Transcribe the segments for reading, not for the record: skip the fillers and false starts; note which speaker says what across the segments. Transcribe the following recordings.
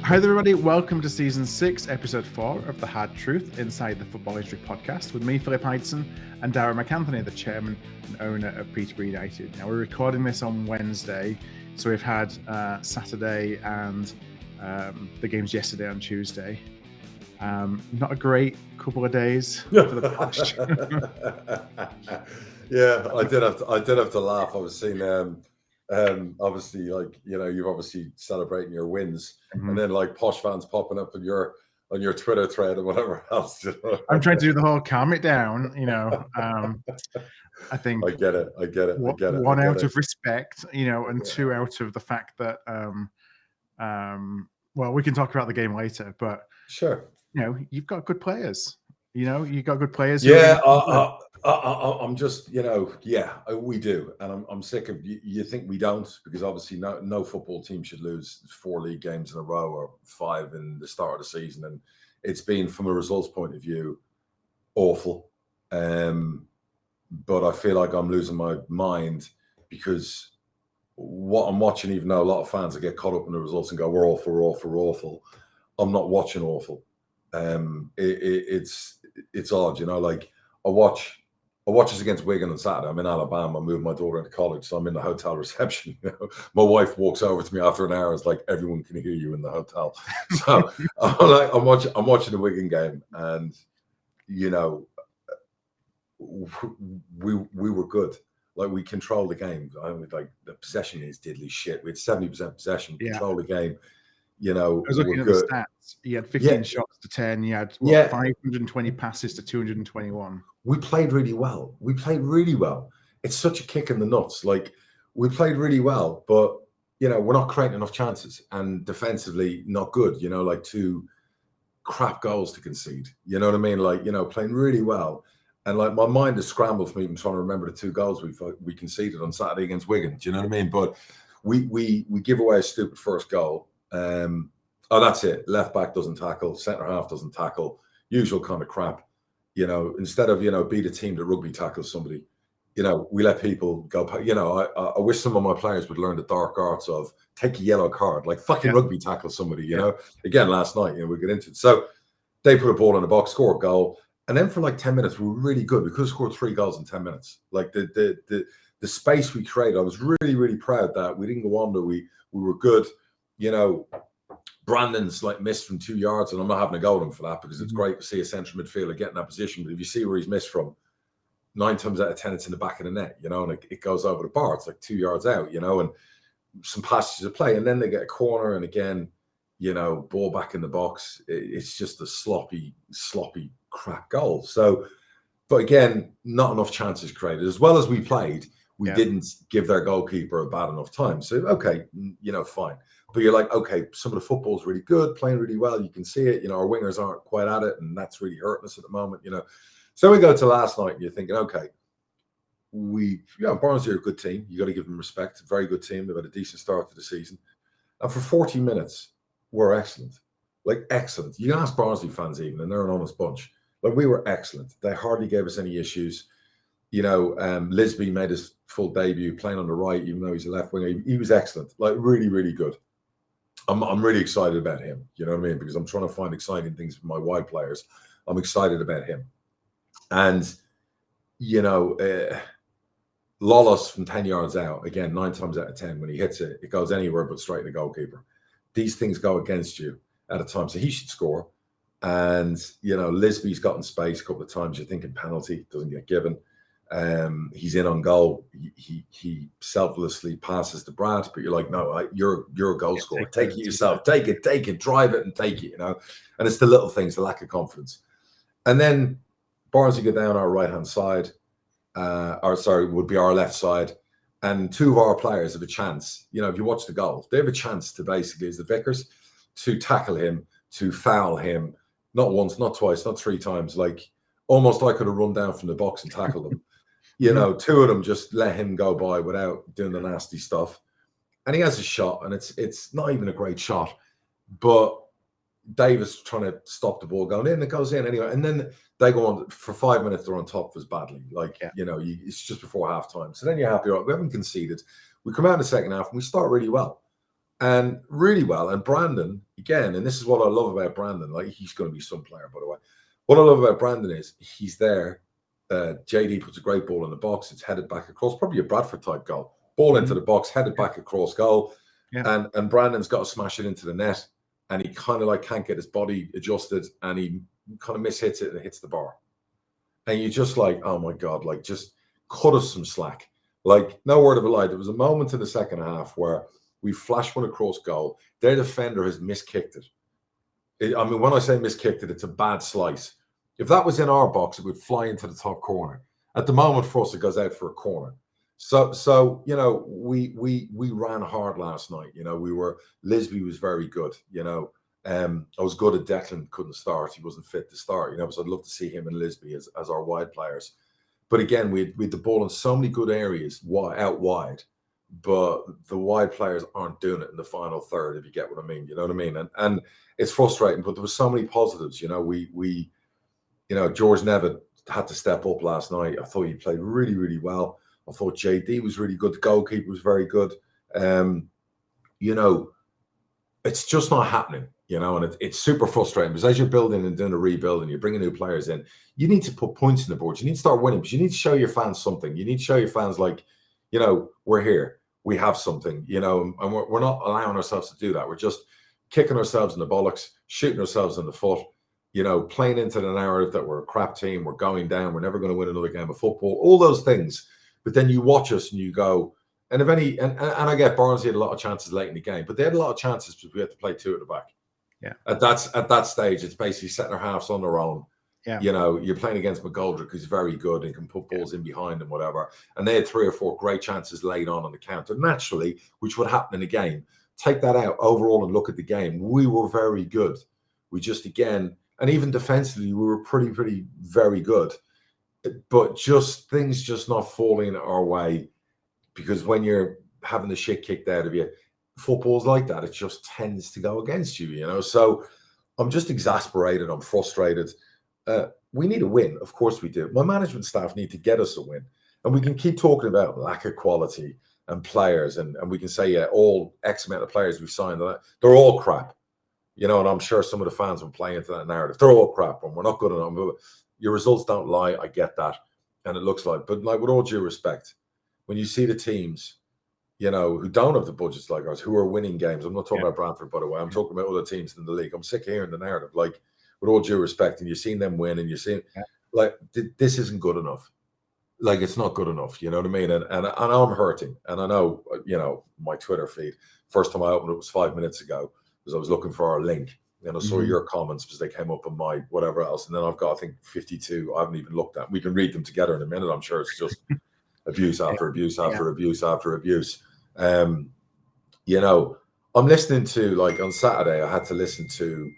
Speaker 1: Hi there, everybody. Welcome to Season 6, Episode 4 of The Hard Truth Inside the Football History Podcast with me, Philip Ideson, and Darragh MacAnthony, the chairman and owner of Peterborough United. Now, we're recording this on Wednesday, so we've had Saturday and the games yesterday on Tuesday. Not a great couple of days for the Posh.
Speaker 2: Yeah, I did have to laugh. I was seeing obviously, like, you know, you're obviously celebrating your wins, and then like Posh fans popping up on your Twitter thread and whatever else. You know?
Speaker 1: I'm trying to do the whole calm it down, you know. I think
Speaker 2: I get it.
Speaker 1: One out of respect, you know, and two out of the fact that well, we can talk about the game later, but
Speaker 2: sure,
Speaker 1: you know, you've got good players. You know, you've got good players.
Speaker 2: Yeah, I'm just, you know, we do, and I'm sick of you think we don't, because obviously no football team should lose 4 league games in a row or 5 in the start of the season, and it's been, from a results point of view, awful. But I feel like I'm losing my mind because what I'm watching, even though a lot of fans get caught up in the results and go, we're awful. I'm not watching awful. It's odd, you know. Like I watch us against Wigan on Saturday. I'm in Alabama. I moved my daughter into college, so I'm in the hotel reception. You know? My wife walks over to me after an hour. It's like, everyone can hear you in the hotel. So I'm watching the Wigan game, and you know, we were good. Like, we controlled the game. I mean, like, the possession is diddly shit. We had 70% possession. Control the game. You know,
Speaker 1: I was looking at the stats. You had 15 shots to 10. You had 520 passes to 221.
Speaker 2: We played really well. It's such a kick in the nuts. Like, we played really well, but you know, we're not creating enough chances, and defensively not good. You know, like 2 crap goals to concede. You know what I mean? Like, you know, playing really well, and like my mind is scrambled from even trying to remember the 2 goals we conceded on Saturday against Wigan. Do you know what I mean? But we give away a stupid first goal. That's it. Left back doesn't tackle, centre half doesn't tackle, usual kind of crap. You know, instead of, you know, beat a team that rugby tackles somebody, you know, we let people go. You know, I wish some of my players would learn the dark arts of take a yellow card, like fucking rugby tackle somebody, you know. Again, last night, you know, we get into it. So they put a ball in the box, score a goal, and then for like 10 minutes, we were really good. We could have scored 3 goals in 10 minutes. Like the space we created, I was really, really proud that we didn't go under. We were good. You know, Brandon's like missed from 2 yards, and I'm not having a go at him for that, because it's great to see a central midfielder get in that position. But if you see where he's missed from, 9 times out of 10, it's in the back of the net, you know, and it goes over the bar. It's like 2 yards out, you know, and some passages of play, and then they get a corner, and again, you know, ball back in the box. It's just a sloppy crap goal. So, but again, not enough chances created. As well as we played, we didn't give their goalkeeper a bad enough time. So, okay, you know, fine. But you're like, okay, some of the football's really good, playing really well. You can see it. You know, our wingers aren't quite at it, and that's really hurting us at the moment, you know. So we go to last night, and you're thinking, okay, Barnsley are a good team. You got to give them respect. A very good team. They've had a decent start to the season. And for 40 minutes, we're excellent. Like, excellent. You can ask Barnsley fans even, and they're an honest bunch. Like, we were excellent. They hardly gave us any issues. You know, Lisby made his full debut playing on the right, even though he's a left winger. He was excellent. Like, really, really good. I'm really excited about him, you know what I mean? Because I'm trying to find exciting things for my wide players. I'm excited about him. And, you know, Lawless from 10 yards out, again, 9 times out of 10, when he hits it, it goes anywhere but straight to the goalkeeper. These things go against you at a time, so he should score. And, you know, Lisby's gotten space a couple of times. You're thinking penalty, doesn't get given. He's in on goal. He selflessly passes to Brad, but you're like, no, you're a goal scorer. Take it yourself. Take it, drive it, and take it. You know, and it's the little things, the lack of confidence. And then Barnsley go down our right hand side, would be our left side, and 2 of our players have a chance. You know, if you watch the goal, they have a chance to basically, as the Vickers, to tackle him, to foul him, not once, not twice, not 3 times. Like, almost I could have run down from the box and tackled him. You know, 2 of them just let him go by without doing the nasty stuff. And he has a shot, and it's not even a great shot. But Davis trying to stop the ball going in, it goes in anyway. And then they go on for 5 minutes, they're on top of us badly. Like, you know, it's just before half time. So then you're happy, right? We haven't conceded. We come out in the second half and we start really well. and really well. And Brandon, again, and this is what I love about Brandon, like he's going to be some player, by the way. What I love about Brandon is he's there. JD puts a great ball in the box. It's headed back across, probably a Bradford type goal. Ball into the box, headed back across goal. Yeah. And Brandon's got to smash it into the net. And he kind of like can't get his body adjusted, and he kind of mishits it and hits the bar. And you're just like, oh my God, like just cut us some slack. Like, no word of a lie. There was a moment in the second half where we flashed one across goal. Their defender has miskicked it. I mean, when I say miskicked it, it's a bad slice. If that was in our box, it would fly into the top corner. At the moment, for us, it goes out for a corner. So you know, we ran hard last night. You know, Lisby was very good. You know, I was good at Declan, couldn't start. He wasn't fit to start. You know, so I'd love to see him and Lisby as our wide players. But again, we had the ball in so many good areas out wide, but the wide players aren't doing it in the final third, if you get what I mean. You know what I mean? And it's frustrating, but there were so many positives. You know, we you know, George Nevitt had to step up last night. I thought he played really, really well. I thought JD was really good. The goalkeeper was very good. You know, it's just not happening, you know, and it's super frustrating because as you're building and doing a rebuild and you're bringing new players in, you need to put points in the board. You need to start winning, but you need to show your fans something. You need to show your fans like, you know, we're here. We have something, you know, and we're not allowing ourselves to do that. We're just kicking ourselves in the bollocks, shooting ourselves in the foot, you know, playing into the narrative that we're a crap team, we're going down, we're never going to win another game of football, all those things. But then you watch us and you go, and if any, and I get Barnsley had a lot of chances late in the game, but they had a lot of chances because we had to play two at the back.
Speaker 1: Yeah.
Speaker 2: At that stage, it's basically setting our halves on their own. Yeah. You know, you're playing against McGoldrick, who's very good and can put balls in behind and whatever. And they had 3 or 4 great chances laid on the counter. Naturally, which would happen in a game. Take that out overall and look at the game. We were very good. We just, again, and even defensively, we were pretty, very good. But just things just not falling our way, because when you're having the shit kicked out of you, football's like that. It just tends to go against you, you know. So I'm just exasperated. I'm frustrated. We need a win. Of course we do. My management staff need to get us a win. And we can keep talking about lack of quality and players. And we can say, yeah, all X amount of players we've signed, they're all crap. You know, and I'm sure some of the fans will play into that narrative. They're all crap and we're not good enough. Your results don't lie. I get that. And it looks like, but like with all due respect, when you see the teams, you know, who don't have the budgets like ours, who are winning games. I'm not talking about Bradford, by the way. I'm talking about other teams in the league. I'm sick of hearing the narrative. Like, with all due respect, and you're seeing them win, and you're seeing, like, this isn't good enough. Like, it's not good enough. You know what I mean? And I'm hurting. And I know, you know, my Twitter feed, first time I opened it was 5 minutes ago, because I was looking for our link. And I saw your comments because they came up on my whatever else. And then I've got, I think, 52 I haven't even looked at. We can read them together in a minute. I'm sure it's just abuse after abuse after abuse after abuse. You know, I'm listening to, like, on Saturday, I had to listen to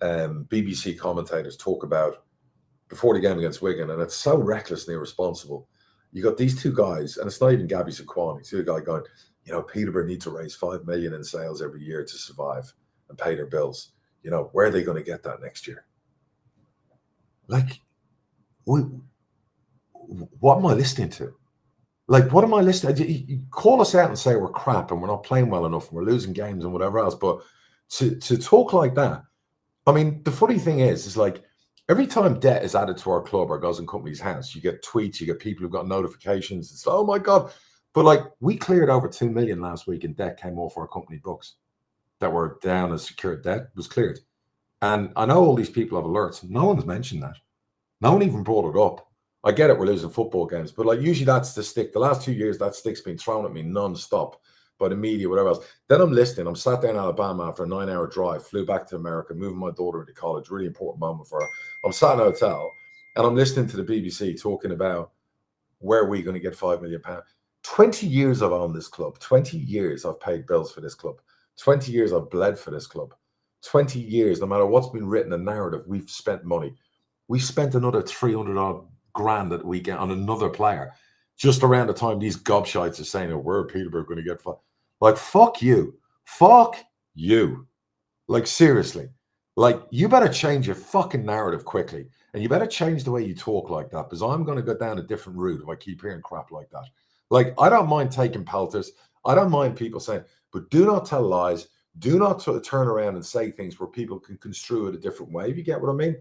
Speaker 2: BBC commentators talk about before the game against Wigan, and it's so reckless and irresponsible. You got these two guys, and it's not even Gabby Zaquani. It's the guy going, you know, Peterborough need to raise 5 million in sales every year to survive and pay their bills. You know, where are they going to get that next year? Like, what am I listening to? Like, what am I listening to? You call us out and say we're crap and we're not playing well enough and we're losing games and whatever else. But to talk like that, I mean, the funny thing is like every time debt is added to our club or goes in company's house, you get tweets, you get people who've got notifications. It's, oh my God. But like, we cleared over 2 million last week and debt came off our company books that were down as secured debt was cleared. And I know all these people have alerts. No one's mentioned that. No one even brought it up. I get it, we're losing football games, but like usually that's the stick. The last 2 years, that stick's been thrown at me non-stop by the media, whatever else. Then I'm listening. I'm sat down in Alabama after a 9-hour drive, flew back to America, moving my daughter into college, really important moment for her. I'm sat in a hotel and I'm listening to the BBC talking about where are we going to get £5 million. 20 years I've owned this club. 20 years I've paid bills for this club. 20 years I've bled for this club. 20 years, no matter what's been written, a narrative, we've spent money. We spent another 300 odd grand that we get on another player just around the time these gobshites are saying, oh, we're Peterborough going to get five. Like, fuck you. Like, seriously, like, you better change your fucking narrative quickly, and you better change the way you talk like that, because I'm going to go down a different route if I keep hearing crap like that. Like, I don't mind taking pelters. I don't mind people saying, but do not tell lies. Do not turn around and say things where people can construe it a different way. If you get what I mean?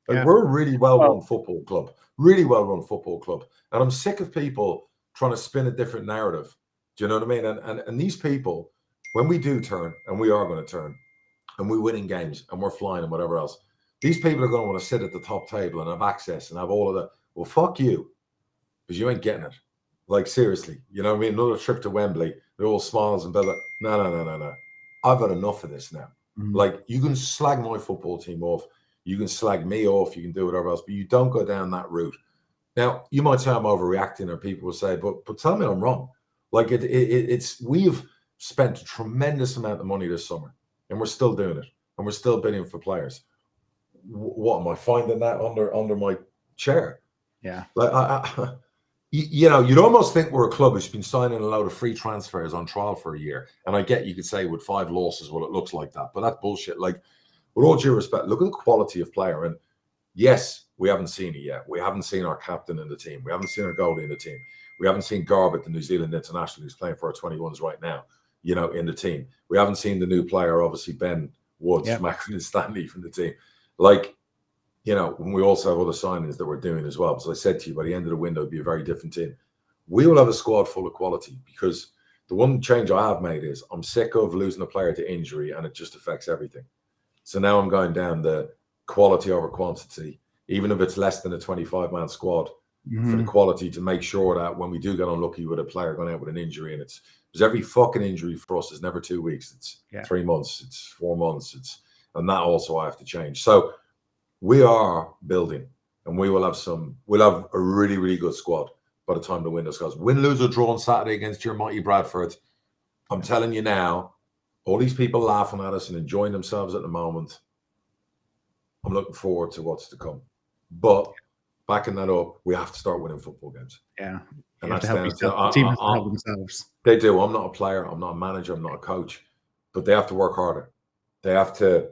Speaker 2: Like, we're a really well-run football club, really well-run football club. And I'm sick of people trying to spin a different narrative. Do you know what I mean? And these people, when we do turn, and we are going to turn, and we're winning games, and we're flying and whatever else, these people are going to want to sit at the top table and have access and have all of that. Well, fuck you, because you ain't getting it. Like, seriously, you know what I mean? Another trip to Wembley, they're all smiles and blah, blah. No. I've had enough of this now. Like, you can slag my football team off. You can slag me off. You can do whatever else, but you don't go down that route. Now, you might say I'm overreacting, or people will say, but tell me I'm wrong. Like, we've spent a tremendous amount of money this summer, and we're still doing it, and we're still bidding for players. What am I finding that under my chair?
Speaker 1: Yeah.
Speaker 2: Like, you know, you'd almost think we're a club who's been signing a load of free transfers on trial for a year. And I get, you could say with 5 losses, well, it looks like that, but that's bullshit. Like, with all due respect, look at the quality of player. And yes, we haven't seen it yet. We haven't seen our captain in the team. We haven't seen our goalie in the team. We haven't seen Garbett, the New Zealand international, who's playing for our 21s right now, you know, in the team. We haven't seen the new player, obviously, Ben Woods, Macron Stanley from the team. Like, you know, and we also have other signings that we're doing as well. As I said to you, by the end of the window, it'll be a very different team. We will have a squad full of quality, because the one change I have made is I'm sick of losing a player to injury and it just affects everything. So now I'm going down the quality over quantity, even if it's less than a 25-man squad, for the quality, to make sure that when we do get unlucky with a player going out with an injury, and it's because every fucking injury for us is never 2 weeks, it's 3 months, it's 4 months, and that also I have to change. So we are building, and we'll have a really, really good squad by the time the window goes. Win, lose, or draw on Saturday against your mighty Bradford. I'm telling you now, all these people laughing at us and enjoying themselves at the moment, I'm looking forward to what's to come. But backing that up, we have to start winning football games.
Speaker 1: Yeah.
Speaker 2: And that's
Speaker 1: down to the team has to help themselves.
Speaker 2: They do. I'm not a player. I'm not a manager. I'm not a coach. But they have to work harder. They have to.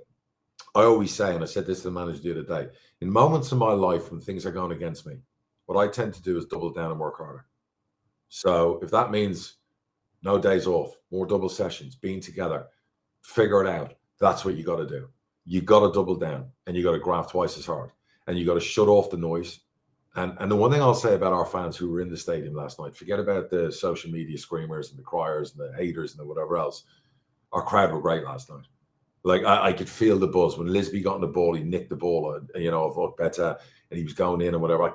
Speaker 2: I always say, and I said this to the manager the other day, in moments in my life when things are going against me, what I tend to do is double down and work harder. So if that means no days off, more double sessions, being together, figure it out. That's what you got to do. You got to double down, and you got to graft twice as hard, and you got to shut off the noise. And the one thing I'll say about our fans who were in the stadium last night, forget about the social media screamers and the criers and the haters and the whatever else. Our crowd were great last night. Like, I could feel the buzz when Lisby got on the ball. He nicked the ball, you know, of better, and he was going in and whatever.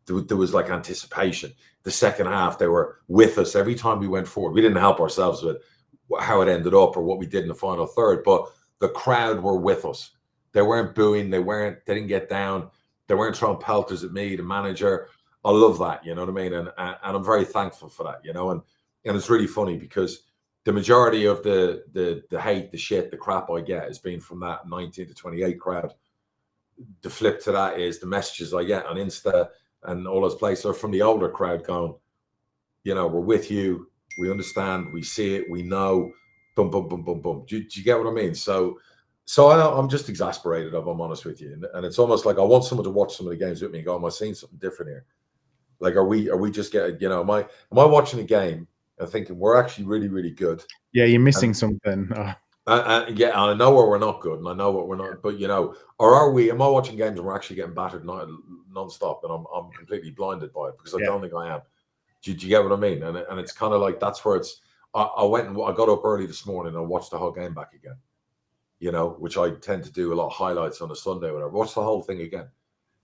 Speaker 2: There was like anticipation. The second half, they were with us every time we went forward. We didn't help ourselves with how it ended up or what we did in the final third, but the crowd were with us. They weren't booing. They didn't get down. They weren't throwing pelters at me, the manager. I love that, you know what I mean? And I'm very thankful for that, you know. And it's really funny because the majority of the hate, the shit, the crap I get has been from that 19 to 28 crowd. The flip to that is the messages I get on Insta and all those places are from the older crowd going, you know, we're with you, we understand, we see it, we know, boom, boom, boom, boom, boom. Do you get what I mean? So I'm just exasperated, if I'm honest with you. And it's almost like I want someone to watch some of the games with me and go, am I seeing something different here? Like, are we just getting, you know, am I watching a game and thinking we're actually really, really good?
Speaker 1: Yeah, you're missing something.
Speaker 2: Yeah, I know where we're not good, and I know what we're not. But you know, or are we? Am I watching games and we're actually getting battered non-stop, and I'm completely blinded by it because I don't think I am. Do you get what I mean? And it's kind of like that's where it's. I went and I got up early this morning and watched the whole game back again. You know, which I tend to do a lot of highlights on a Sunday when I watch the whole thing again,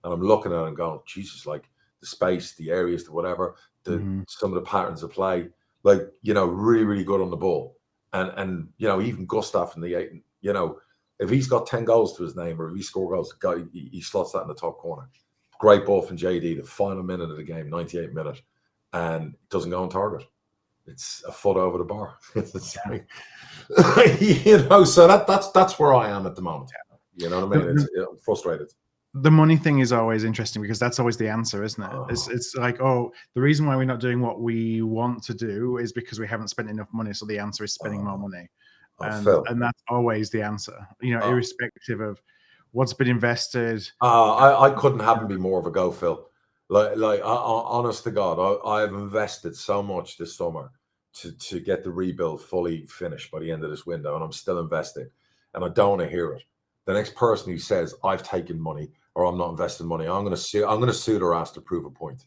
Speaker 2: and I'm looking at it and going, Jesus, like the space, the areas, the whatever, some of the patterns of play, like, you know, really, really good on the ball. And you know, even Gustav in the 8, you know, if he's got 10 goals to his name or if he scores goals, he slots that in the top corner. Great ball from JD, the final minute of the game, 98 minute, and doesn't go on target. It's a foot over the bar. You know, so that's where I am at the moment. You know what I mean? I'm frustrated.
Speaker 1: The money thing is always interesting because that's always the answer, isn't it? It's like, oh, the reason why we're not doing what we want to do is because we haven't spent enough money. So the answer is spending more money. And that's always the answer, you know, irrespective of what's been invested.
Speaker 2: I couldn't have been more of a go, Phil. Like honest to God, I have invested so much this summer to get the rebuild fully finished by the end of this window, and I'm still investing, and I don't want to hear it. The next person who says I've taken money or I'm not investing money, I'm going to sue their ass to prove a point.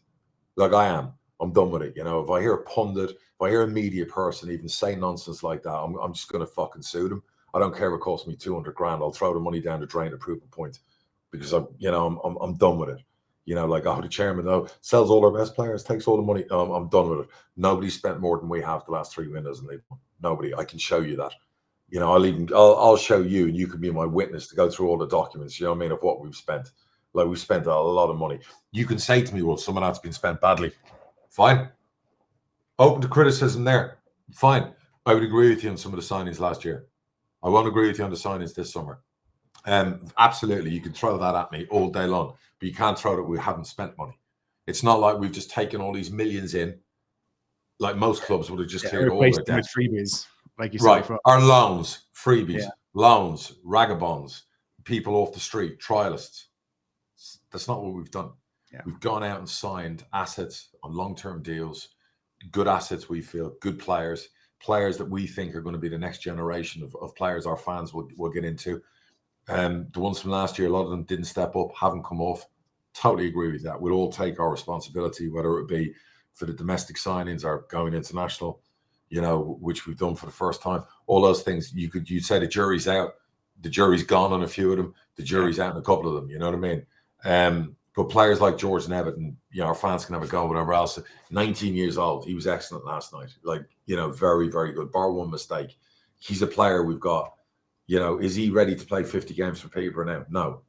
Speaker 2: Like I am. I'm done with it. You know, if I hear a pundit, if I hear a media person even say nonsense like that, I'm just going to fucking sue them. I don't care if it costs me 200 grand. I'll throw the money down the drain to prove a point, because I'm done with it. You know, like, the chairman sells all our best players, takes all the money. I'm done with it. Nobody spent more than we have the last 3 windows in League One. Nobody. I can show you that. You know, I'll show you, and you can be my witness to go through all the documents. You know what I mean, of what we've spent. Like, we've spent a lot of money. You can say to me, well, some of that's been spent badly. Fine. Open to criticism there. Fine. I would agree with you on some of the signings last year. I won't agree with you on the signings this summer. Absolutely, you can throw that at me all day long, but you can't throw that we haven't spent money. It's not like we've just taken all these millions in, like most clubs would have just cleared all their debt.
Speaker 1: With freebies, like you said.
Speaker 2: Right. Our loans, freebies, loans, ragabonds, people off the street, trialists. That's not what we've done. Yeah. We've gone out and signed assets on long-term deals, good assets, we feel, good players that we think are going to be the next generation of players our fans will get into. The ones from last year, a lot of them didn't step up, haven't come off. Totally agree with that. We'll all take our responsibility, whether it be for the domestic signings or going international, you know, which we've done for the first time. All those things, you'd say the jury's out. The jury's gone on a few of them. The jury's out on a couple of them. You know what I mean? But players like George and Everton, you know, our fans can have a go, whatever else. 19 years old, he was excellent last night. Like, you know, very, very good. Bar one mistake. He's a player we've got. You know, is he ready to play 50 games for Peterborough now? No.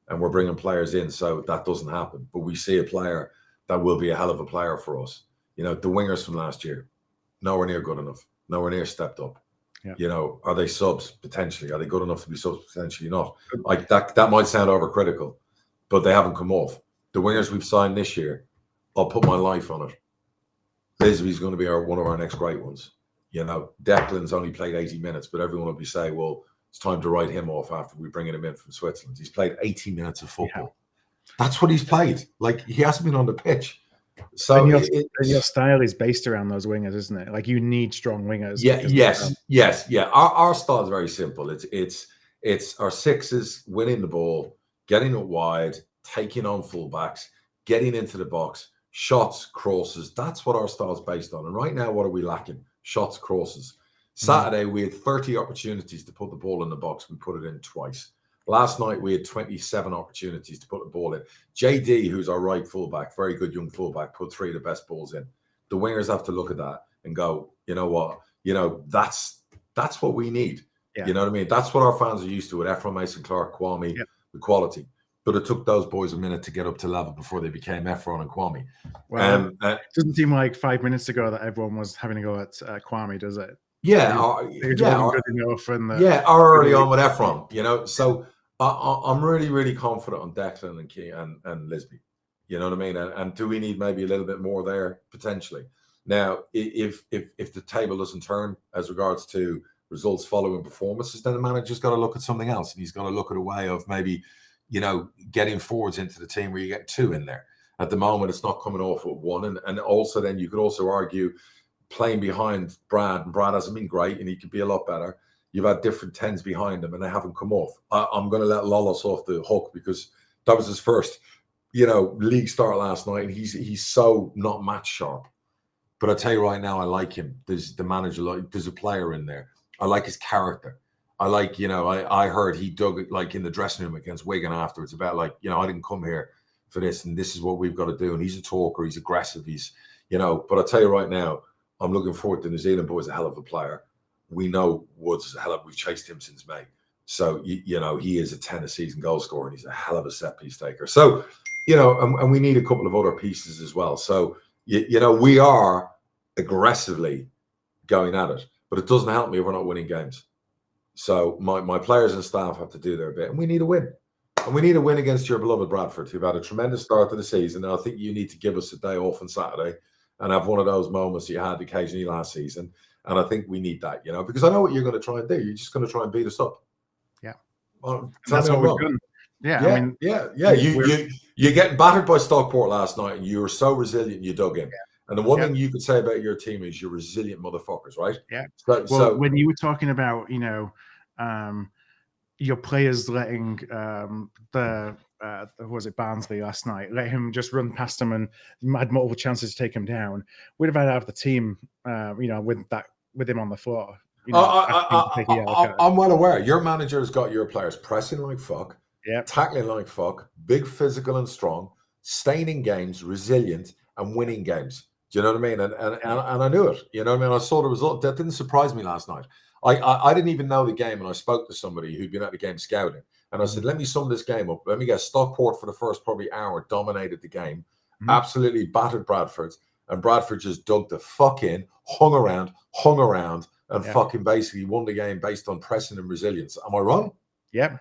Speaker 2: And we're bringing players in, so that doesn't happen. But we see a player that will be a hell of a player for us. You know, the wingers from last year, nowhere near good enough. Nowhere near stepped up. Yeah. You know, are they subs? Potentially. Are they good enough to be subs? Potentially not. Like that might sound overcritical, but they haven't come off. The wingers we've signed this year, I'll put my life on it. Lisby's going to be one of our next great ones. You know, Declan's only played 80 minutes, but everyone will be saying, well, it's time to write him off after we bring him in from Switzerland. He's played 80 minutes of football. Yeah. That's what he's played. Like, he hasn't been on the pitch. So
Speaker 1: your style is based around those wingers, isn't it? Like, you need strong wingers.
Speaker 2: Yeah. Yes. Our style is very simple. It's our sixes winning the ball, getting it wide, taking on fullbacks, getting into the box, shots, crosses. That's what our style is based on. And right now, what are we lacking? Shots, crosses. Saturday, we had 30 opportunities to put the ball in the box. We put it in twice. Last night, we had 27 opportunities to put the ball in. JD, who's our right fullback, very good young fullback, put 3 of the best balls in. The wingers have to look at that and go, you know what? You know, that's what we need. Yeah. You know what I mean? That's what our fans are used to with Ephraim, Mason Clark, Kwame, the quality. But it took those boys a minute to get up to level before they became Ephraim and Kwame.
Speaker 1: Well, it doesn't seem like 5 minutes ago that everyone was having a go at Kwame, does it?
Speaker 2: Yeah,
Speaker 1: good enough
Speaker 2: or early on with Ephraim, you know. So I'm really, really confident on Declan and Key and Lisby. You know what I mean? And do we need maybe a little bit more there potentially? Now, if the table doesn't turn as regards to results following performances, then the manager's got to look at something else, and he's got to look at a way of maybe, you know, getting forwards into the team where you get 2 in there. At the moment, it's not coming off with 1, and also then you could also argue playing behind Brad, and Brad hasn't been great, and he could be a lot better. You've had different 10s behind him, and they haven't come off. I'm going to let Lawless off the hook because that was his first, you know, league start last night, and he's so not match sharp. But I tell you right now, I like him. There's the manager, there's a player in there. I like his character. I like, you know, I heard he dug it like in the dressing room against Wigan afterwards about like, you know, I didn't come here for this, and this is what we've got to do. And he's a talker, he's aggressive, he's, you know. But I tell you right now, I'm looking forward to New Zealand boy's a hell of a player. We know Woods is a hell of, we've chased him since May. So, you know, he is a 10 a season goal scorer, and he's a hell of a set piece taker. So, you know, and we need a couple of other pieces as well. So, you know, we are aggressively going at it, but it doesn't help me if we're not winning games. So my players and staff have to do their bit, and we need a win. And we need a win against your beloved Bradford, who've had a tremendous start to the season. And I think you need to give us a day off on Saturday and have one of those moments you had occasionally last season. And I think we need that, you know, because I know what you're going to try and do. You're just going to try and beat us up.
Speaker 1: Yeah.
Speaker 2: Well,
Speaker 1: that's what we've done.
Speaker 2: Yeah. I mean, you're getting battered by Stockport last night, and you were so resilient, you dug in. Yeah. And the one thing you could say about your team is you're resilient motherfuckers, right?
Speaker 1: Yeah.
Speaker 2: So
Speaker 1: when you were talking about, your players letting was it Barnsley last night, let him just run past him and had multiple chances to take him down. We'd have had to have the team, with him on the floor.
Speaker 2: I'm well aware. Your manager has got your players pressing like fuck, tackling like fuck, big, physical and strong, staying in games, resilient, and winning games. Do you know what I mean? And I knew it. You know what I mean? I saw the result. That didn't surprise me last night. I didn't even know the game, and I spoke to somebody who'd been at the game scouting, and I said, let me sum this game up. Let me guess. Stockport for the first probably hour dominated the game, absolutely battered Bradford, and Bradford just dug the fuck in, hung around, and fucking basically won the game based on pressing and resilience. Am I wrong?
Speaker 1: Yep.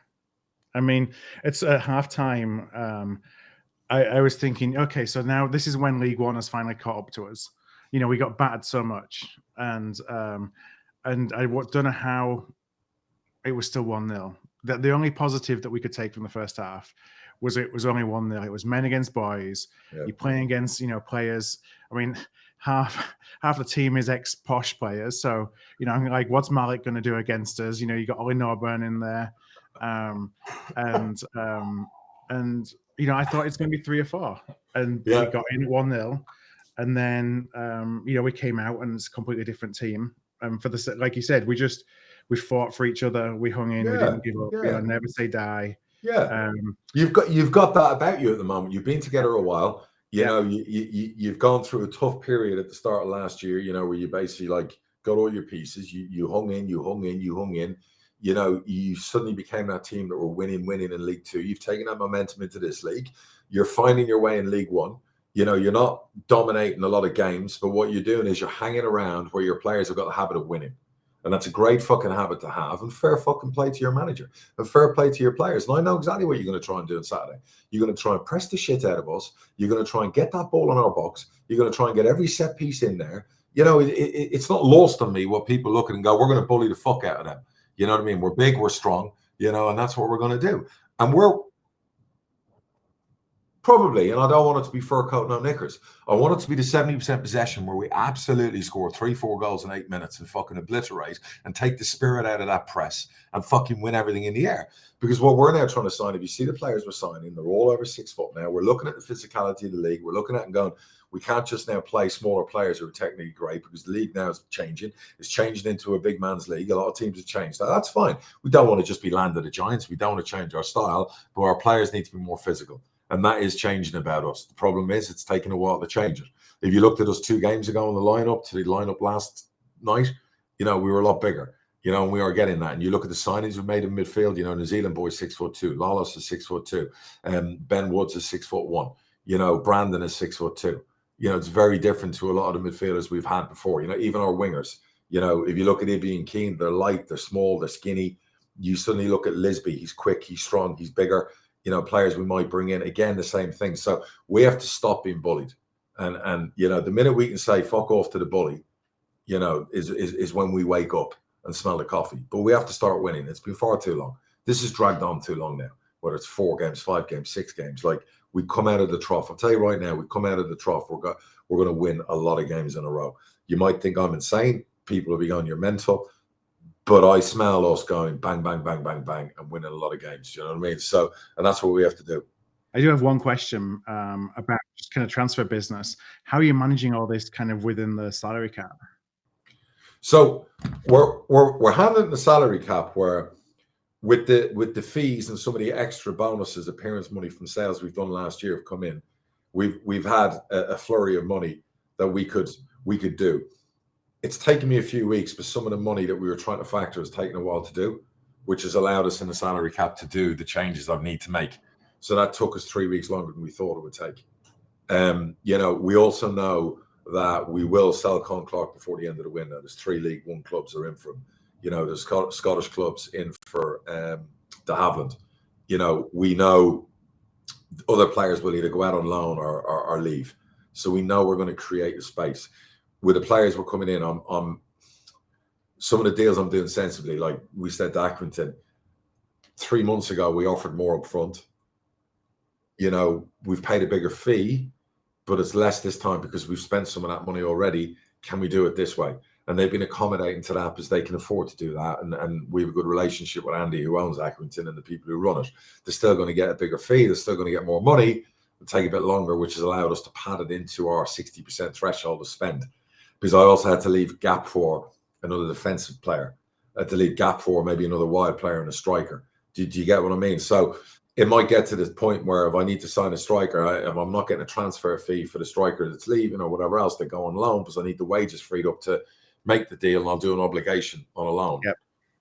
Speaker 1: I mean, it's at halftime. I was thinking, okay, so now this is when League One has finally caught up to us. We got battered so much, and I don't know how it was still 1-0. The only positive that we could take from the first half was it was only 1-0. It was men against boys. You're playing against, players. I mean, half the team is ex-posh players. So, I'm like, what's Malik going to do against us? You got Ollie Norburn in there. And I thought it's going to be 3 or 4. And we got in at 1-0. And then, we came out and it's a completely different team. Like you said, we fought for each other. We hung in. We didn't give up. Never say die.
Speaker 2: Yeah. You've got that about you at the moment. You've been together a while. You've gone through a tough period at the start of last year, where you basically like got all your pieces. You hung in. You suddenly became that team that were winning in League Two. You've taken that momentum into this league. You're finding your way in League One. You're not dominating a lot of games, but what you're doing is you're hanging around where your players have got the habit of winning. And that's a great fucking habit to have. And fair fucking play to your manager. And fair play to your players. And I know exactly what you're going to try and do on Saturday. You're going to try and press the shit out of us. You're going to try and get that ball in our box. You're going to try and get every set piece in there. It's not lost on me what people look at and go, we're going to bully the fuck out of them. You know what I mean? We're big, we're strong, and that's what we're going to do. And we're probably, and I don't want it to be fur coat, no knickers. I want it to be the 70% possession where we absolutely score 3-4 goals in 8 minutes and fucking obliterate and take the spirit out of that press and fucking win everything in the air. Because what we're now trying to sign, if you see the players we're signing, they're all over 6 foot now. We're looking at the physicality of the league. We're looking at it and going, we can't just now play smaller players who are technically great because the league now is changing. It's changing into a big man's league. A lot of teams have changed that. That's fine. We don't want to just be land of the giants. We don't want to change our style, but our players need to be more physical. And that is changing about us. The problem is it's taken a while to change it. If you looked at us 2 games ago in the lineup to the lineup last night, we were a lot bigger, and we are getting that. And you look at the signings we've made in midfield, New Zealand boy 6'2", Lawless is 6'2", Ben Woods is 6'1", Brandon is 6'2". It's very different to a lot of the midfielders we've had before. Even our wingers, if you look at Ibby and Keane, they're light, they're small, they're skinny. You suddenly look at Lisby, he's quick, he's strong, he's bigger. Players we might bring in, again, the same thing. So we have to stop being bullied. And the minute we can say fuck off to the bully, is when we wake up and smell the coffee. But we have to start winning. It's been far too long. This has dragged on too long now, whether it's 4 games, 5 games, 6 games. Like, we come out of the trough. I'll tell you right now, we come out of the trough. We're going to win a lot of games in a row. You might think I'm insane. People will be going, you're mental. But I smell us going bang, bang, bang, bang, bang, and winning a lot of games. You know what I mean? So, and that's what we have to do.
Speaker 1: I do have one question about just kind of transfer business. How are you managing all this kind of within the salary cap?
Speaker 2: So we're handling the salary cap where with the fees and some of the extra bonuses, appearance money from sales we've done last year have come in. We've had a flurry of money that we could do. It's taken me a few weeks, but some of the money that we were trying to factor has taken a while to do, which has allowed us in the salary cap to do the changes I need to make. So that took us 3 weeks longer than we thought it would take. We also know that we will sell Con Clark before the end of the window. There's 3 League One clubs are in for him. There's Scottish clubs in for de Havilland. We know other players will either go out on loan or leave. So we know we're going to create a space. With the players we're coming in, on some of the deals I'm doing sensibly, like we said to Accrington, 3 months ago, we offered more up front. We've paid a bigger fee, but it's less this time because we've spent some of that money already. Can we do it this way? And they've been accommodating to that because they can afford to do that. And we have a good relationship with Andy, who owns Accrington, and the people who run it. They're still going to get a bigger fee. They're still going to get more money. It'll take a bit longer, which has allowed us to pad it into our 60% threshold of spend. Because I also had to leave gap for another defensive player. I had to leave gap for maybe another wide player and a striker. Do you get what I mean? So it might get to this point where if I need to sign a striker, if I'm not getting a transfer fee for the striker that's leaving or whatever else, they go on loan because I need the wages freed up to make the deal, and I'll do an obligation on a loan.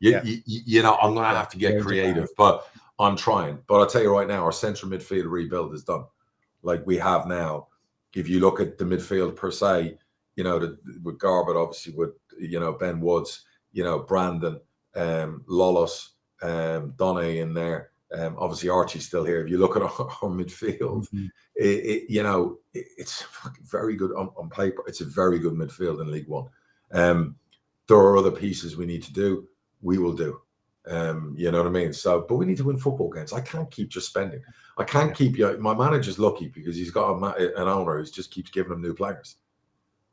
Speaker 1: Yep.
Speaker 2: You know, I'm going to have to get creative, but I'm trying. But I'll tell you right now, our central midfield rebuild is done. Like we have now, if you look at the midfield per se, you know, with Garbutt, obviously with, you know, Ben Woods, you know, Brandon, Lawless, Donny in there. Obviously Archie's still here. If you look at our midfield, you know, it's fucking very good on paper. It's a very good midfield in League One. There are other pieces we need to do. We will do. You know what I mean? So, but we need to win football games. I can't keep just spending. I can't keep you. My manager's lucky because he's got an owner who just keeps giving him new players.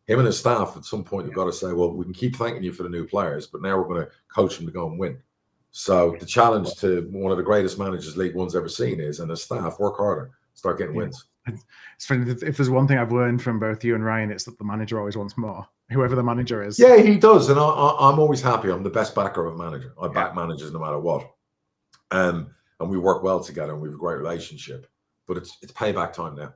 Speaker 2: Him and his staff at some point have got to say, well, we can keep thanking you for the new players, but now we're going to coach them to go and win. So the challenge to one of the greatest managers League One's ever seen is, and his staff, work harder, start getting wins.
Speaker 1: It's funny, if there's one thing I've learned from both you and Ryan, it's that the manager always wants more, whoever the manager is.
Speaker 2: Yeah, he does. And I'm always happy. I'm the best backer of a manager. I back managers no matter what. And we work well together and we have a great relationship. But it's payback time now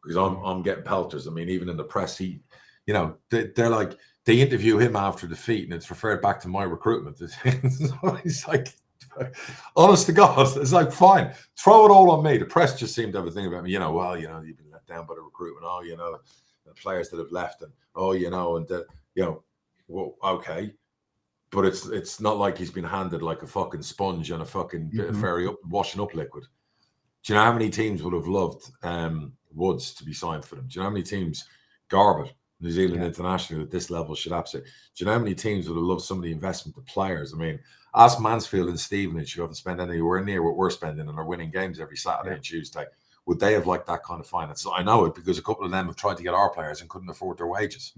Speaker 2: because I'm getting pelters. I mean, even in the press, you know, they're like, they interview him after defeat and it's referred back to my recruitment. It's like, honest to God, it's like, fine, throw it all on me. The press just seemed to have a thing about me, you know, well, you know, you've been let down by the recruitment. Oh, you know, the players that have left and, oh, you know, and, you know, well, okay. But it's not like he's been handed like a fucking sponge and a fucking bit of washing up liquid. Do you know how many teams would have loved Woods to be signed for them? Do you know how many teams, Garbutt, New Zealand international at this level should absolutely. Do you know how many teams would have loved some of the investment of players? I mean, ask Mansfield and Stevenage, who haven't spent anywhere near what we're spending and are winning games every Saturday and Tuesday. Would they have liked that kind of finance? I know it because a couple of them have tried to get our players and couldn't afford their wages.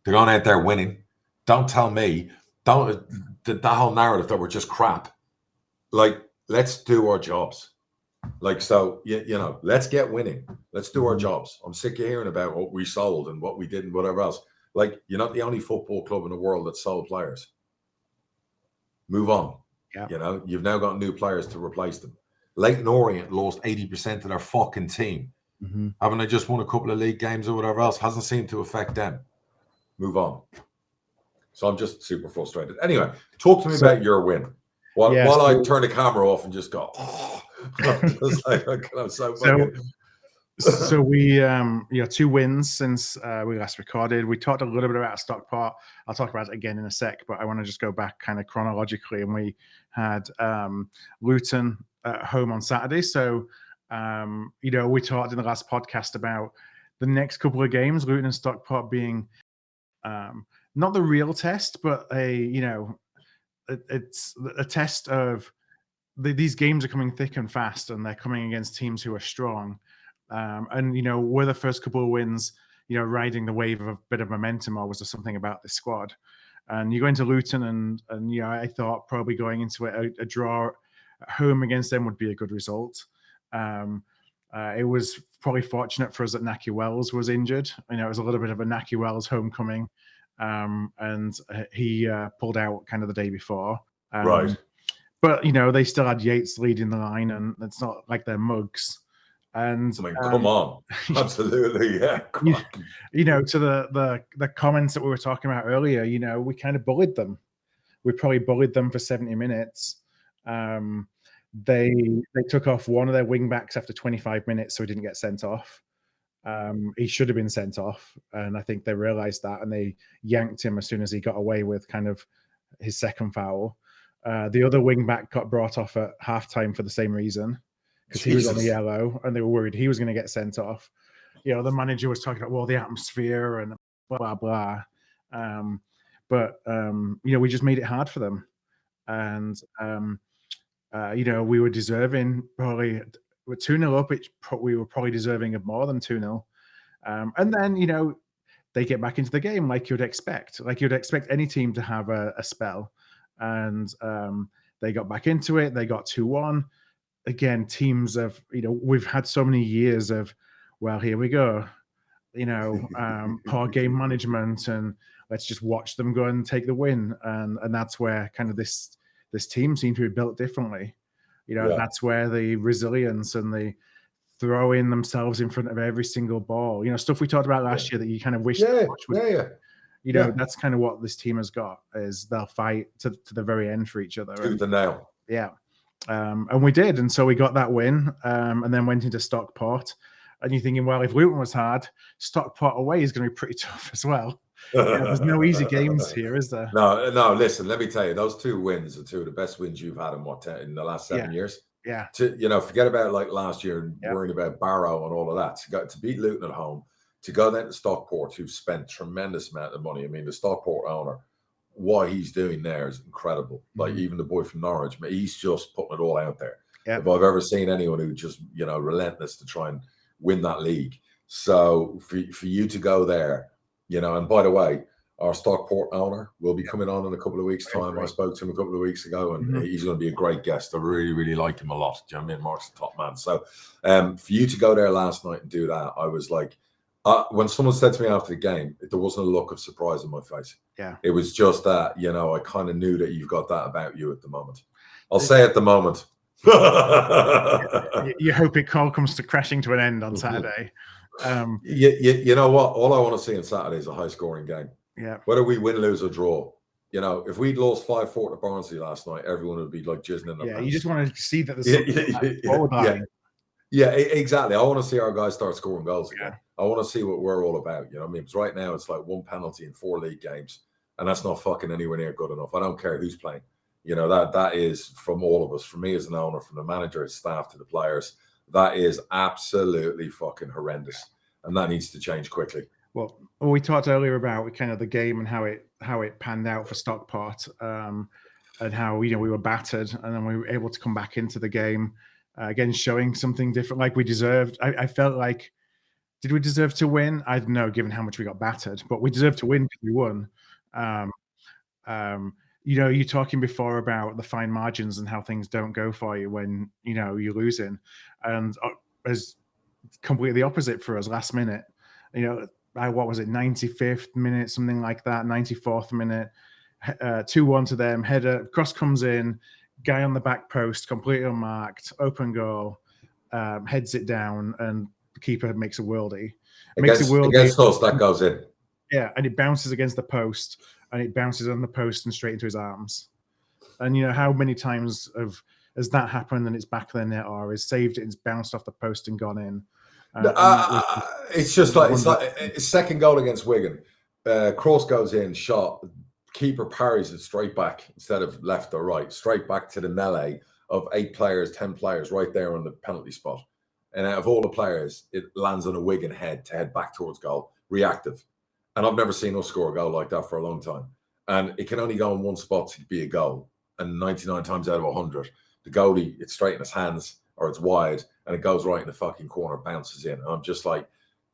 Speaker 2: They're going out there winning. Don't tell me, that whole narrative that we're just crap. Like, let's do our jobs. Like, so, you know, let's get winning. Let's do our jobs. I'm sick of hearing about what we sold and what we did and whatever else. Like, you're not the only football club in the world that sold players. Move on. Yeah. You know, you've now got new players to replace them. Leighton Orient lost 80% of their fucking team. Haven't they just won a couple of league games or whatever else? Hasn't seemed to affect them. Move on. So I'm just super frustrated. Anyway, talk to me about your win. While I turn the camera off and just go, oh. Just like, I'm
Speaker 1: so we, you know, 2 wins since we last recorded. We talked a little bit about Stockport. I'll talk about it again in a sec, but I want to just go back kind of chronologically. And we had Luton at home on Saturday. So, you know, we talked in the last podcast about the next couple of games, Luton and Stockport being not the real test, but it's a test of these games are coming thick and fast, and they're coming against teams who are strong. And, you know, were the first couple of wins, you know, riding the wave of a bit of momentum, or was there something about this squad? And you go into Luton and you know, I thought probably going into it, a draw at home against them would be a good result. It was probably fortunate for us that Naki Wells was injured. You know, it was a little bit of a Naki Wells homecoming. And he pulled out kind of the day before.
Speaker 2: Right.
Speaker 1: But, you know, they still had Yates leading the line, and it's not like they're mugs. And
Speaker 2: I mean, come on. Absolutely, yeah.
Speaker 1: You know, to the comments that we were talking about earlier, you know, we kind of bullied them. We probably bullied them for 70 minutes. They took off one of their wing backs after 25 minutes, so he didn't get sent off. He should have been sent off, and I think they realized that, and they yanked him as soon as he got away with kind of his second foul. The other wing back got brought off at halftime for the same reason, because he was on the yellow, and they were worried he was going to get sent off. You know, the manager was talking about, well, the atmosphere and blah blah. But you know, we just made it hard for them, and you know, we were deserving. Probably were 2-0 up. We were probably deserving of more than 2-0. And then, you know, they get back into the game like you'd expect. Like you'd expect any team to have a spell. And they got back into it. They got 2-1. Again, teams of, you know, we've had so many years of, well, here we go. You know, poor game management, and let's just watch them go and take the win. And that's where kind of this team seemed to be built differently. You know, that's where the resilience and the throwing themselves in front of every single ball, you know, stuff we talked about last year that you kind of wish to watch. You know, that's kind of what this team has got, is they'll fight to the very end for each other.
Speaker 2: To the nail.
Speaker 1: Yeah. And we did. And so we got that win, and then went into Stockport. And you're thinking, well, if Luton was hard, Stockport away is going to be pretty tough as well. You know, there's no easy games here, is there?
Speaker 2: No. Listen, let me tell you, those 2 wins are 2 of the best wins you've had in the last 7 years.
Speaker 1: Yeah.
Speaker 2: You know, forget about like last year and worrying about Barrow and all of that. To beat Luton at home, to go then to Stockport, who've spent tremendous amount of money. I mean, the Stockport owner, what he's doing there is incredible. Like even the boy from Norwich, he's just putting it all out there. If I've ever seen anyone who just, you know, relentless to try and win that league. So for you to go there, you know, and by the way, our Stockport owner will be coming on in a couple of weeks' time. I spoke to him a couple of weeks ago, and he's going to be a great guest. I really, really like him a lot. Do you know what I mean? Mark's the top man. So for you to go there last night and do that, I was like, when someone said to me after the game, there wasn't a look of surprise on my face.
Speaker 1: Yeah.
Speaker 2: It was just that, you know, I kind of knew that you've got that about you at the moment. I'll say at the moment.
Speaker 1: You hope it all comes to crashing to an end on Saturday.
Speaker 2: You know what? All I want to see on Saturday is a high-scoring game.
Speaker 1: Yeah.
Speaker 2: Whether we win, lose, or draw. You know, if we'd lost 5-4 to Barnsley last night, everyone would be like jizzing in their pants.
Speaker 1: You just want to see that there's forward line.
Speaker 2: Yeah, exactly. I want to see our guys start scoring goals again. I want to see what we're all about. You know what I mean? Because right now it's like 1 penalty in 4 league games, and that's not fucking anywhere near good enough. I don't care who's playing. You know, that is from all of us, from me as an owner, from the manager, staff to the players. That is absolutely fucking horrendous, and that needs to change quickly.
Speaker 1: Well, we talked earlier about kind of the game and how it panned out for Stockport, and how, you know, we were battered, and then we were able to come back into the game again, showing something different, like we deserved. I felt like, did we deserve to win? I don't know, given how much we got battered, but we deserved to win because we won. You know, you're talking before about the fine margins and how things don't go for you when, you know, you're losing, and as completely the opposite for us last minute. You know, what was it, 95th minute, something like that, 94th minute, 2-1 to them, header, cross comes in, guy on the back post, completely unmarked, open goal, heads it down, and the keeper makes a worldie.
Speaker 2: Against us, that goes in.
Speaker 1: Yeah, and it bounces against the post, and it bounces on the post and straight into his arms. And, you know, how many times has that happened and it's back of the net, or has saved it and it's bounced off the post and gone in?
Speaker 2: It's just like, it's second goal against Wigan. Cross goes in, shot. Keeper parries it straight back instead of left or right, straight back to the melee of 8 players, 10 players right there on the penalty spot. And out of all the players, it lands on a Wigan head to head back towards goal, reactive. And I've never seen us score a goal like that for a long time. And it can only go in one spot to be a goal. And 99 times out of 100, the goalie, it's straight in his hands or it's wide, and it goes right in the fucking corner, bounces in. And I'm just like,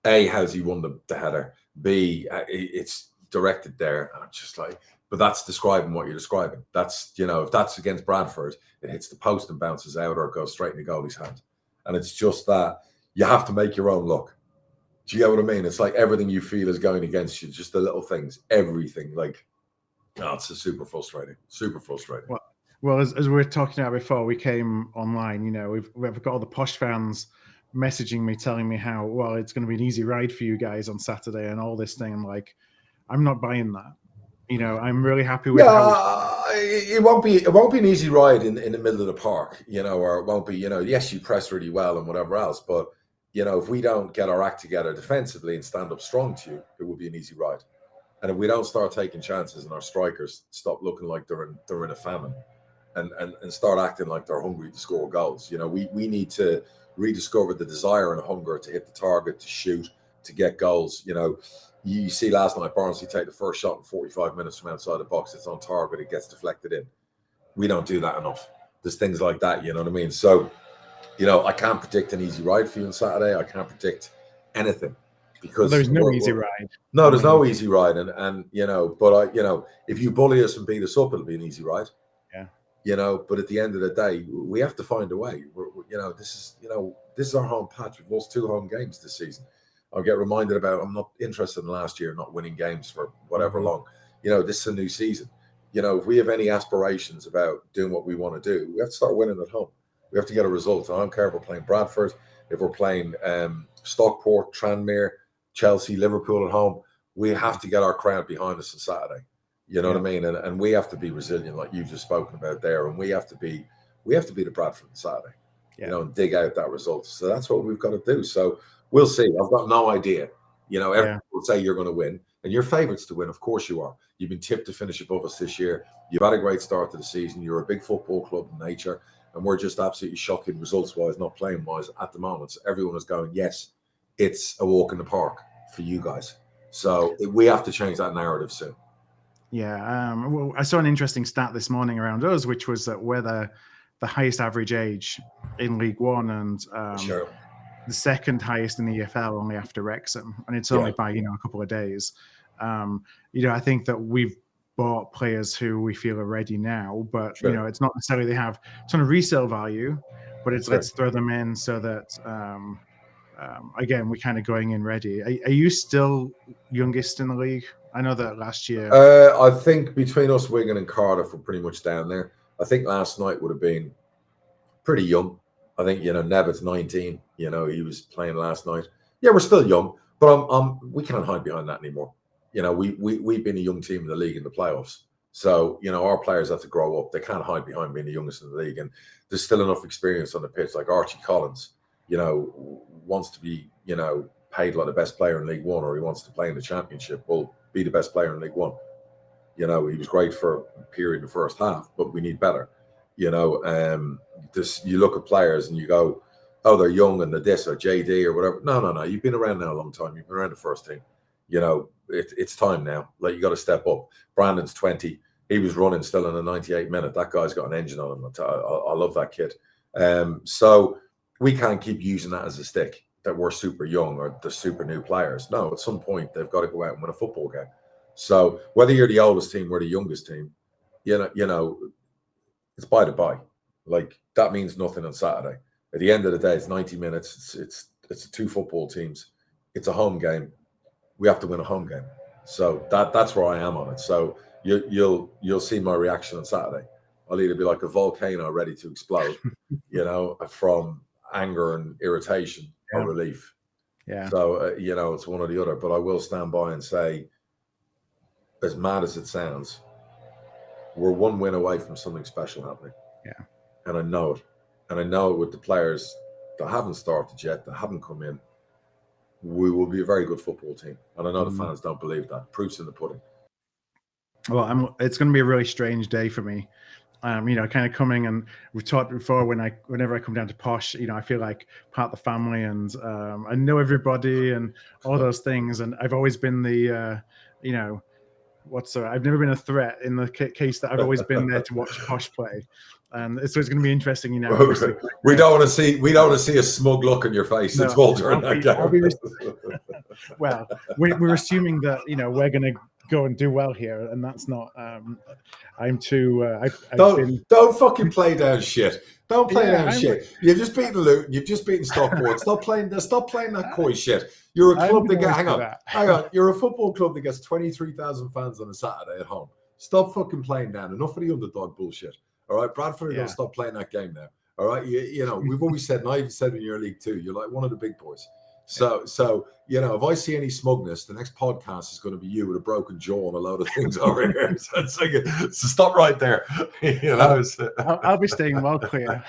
Speaker 2: A, how's he won the header? B, it's directed there. And I'm just like, but that's describing what you're describing. That's, you know, if that's against Bradford, it hits the post and bounces out, or it goes straight in the goalie's hand. And it's just that you have to make your own luck. Do you get what I mean? It's like everything you feel is going against you, just the little things, everything. Like, oh, it's super frustrating. Super frustrating.
Speaker 1: Well, as we were talking about before we came online, you know, we've got all the posh fans messaging me, telling me how, well, it's going to be an easy ride for you guys on Saturday and all this thing. I'm like, I'm not buying that. You know, I'm really happy with how
Speaker 2: it won't be an easy ride in the middle of the park, you know, or it won't be, you know, yes, you press really well and whatever else, but, you know, if we don't get our act together defensively and stand up strong to you, it will be an easy ride. And if we don't start taking chances and our strikers stop looking like they're in a famine and start acting like they're hungry to score goals, you know, we need to rediscover the desire and hunger to hit the target, to shoot, to get goals. You know, you see last night Barnsley take the first shot in 45 minutes from outside the box. It's on target. It gets deflected in. We don't do that enough. There's things like that, you know what I mean? So I can't predict an easy ride for you on Saturday. I can't predict anything because
Speaker 1: there's no easy ride.
Speaker 2: No, there's no easy ride, and but if you bully us and beat us up, it'll be an easy ride.
Speaker 1: Yeah.
Speaker 2: But at the end of the day, we have to find a way. This is our home patch. We've lost 2 home games this season. I'll get reminded about. I'm not interested in last year not winning games for whatever long. This is a new season. If we have any aspirations about doing what we want to do, we have to start winning at home. We have to get a result. I don't care if we're playing Bradford, if we're playing Stockport, Tranmere, Chelsea, Liverpool at home. We have to get our crowd behind us on Saturday. You know what I mean? And we have to be resilient, like you've just spoken about there. And we have to be the Bradford on Saturday, and dig out that result. So that's what we've got to do. So we'll see. I've got no idea. Everyone will say you're going to win, and you're favourites to win. Of course you are. You've been tipped to finish above us this year. You've had a great start to the season. You're a big football club in nature, and we're just absolutely shocking results-wise, not playing-wise at the moment. So everyone is going, yes, it's a walk in the park for you guys. So we have to change that narrative soon.
Speaker 1: Yeah. Well, I saw an interesting stat this morning around us, which was that we're the highest average age in League One and the second highest in the EFL, only after Wrexham, and it's only by a couple of days. I think that we've bought players who we feel are ready now, but it's not necessarily they have a ton of resale value, but it's let's throw them in so that again we're kind of going in ready. Are you still youngest in the league? I know that last year.
Speaker 2: I think between us, Wigan and Cardiff, we're pretty much down there. I think last night would have been pretty young. I think Nevitt's 19. He was playing last night. Yeah, we're still young, but we can't hide behind that anymore. We've been a young team in the league in the playoffs. So our players have to grow up. They can't hide behind being the youngest in the league, and there's still enough experience on the pitch. Like Archie Collins, wants to be paid like the best player in League One, or he wants to play in the Championship. Well, be the best player in League One. He was great for a period in the first half, but we need better. You look at players and you go, oh, they're young and they're this or JD or whatever. No. You've been around now a long time. You've been around the first team. It's time now. Like, you got to step up. Brandon's 20. He was running still in the 98 minute. That guy's got an engine on him. I love that kid. So we can't keep using that as a stick that we're super young or the super new players. No, at some point they've got to go out and win a football game. So whether you're the oldest team or the youngest team, it's by the by. Like, that means nothing on Saturday. At the end of the day, it's 90 minutes. It's 2 football teams. It's a home game. We have to win a home game. So that's where I am on it. So you'll see my reaction on Saturday. I'll either be like a volcano ready to explode, from anger and irritation or relief.
Speaker 1: Yeah.
Speaker 2: So it's one or the other. But I will stand by and say, as mad as it sounds, we're 1 win away from something special happening.
Speaker 1: Yeah.
Speaker 2: And I know it. And I know it with the players that haven't started yet, that haven't come in. We will be a very good football team. And I know the fans don't believe that. Proof's in the pudding.
Speaker 1: Well, it's going to be a really strange day for me. Kind of coming, and we've talked before, whenever I come down to Posh, I feel like part of the family, and I know everybody and all those things. And I've always been the, I've never been a threat in the case that I've always been there to watch Posh play. And so it's going to be interesting,
Speaker 2: We don't want to see a smug look on your face. It's Walter in that game.
Speaker 1: Well, we're assuming that we're going to go and do well here, and that's not. I'm too.
Speaker 2: Don't fucking play down shit. Don't play down shit. You've just beaten Luton. You've just beaten Stockport. Stop playing that coy shit. You're a club that hang on. You're a football club that gets 23,000 fans on a Saturday at home. Stop fucking playing down. Enough of the underdog bullshit. All right, Bradford, you're gonna stop playing that game now. All right, we've always said, and I even said in your league too, you're like one of the big boys. So if I see any smugness, the next podcast is going to be you with a broken jaw and a load of things over here. So stop right there.
Speaker 1: I'll be staying well clear.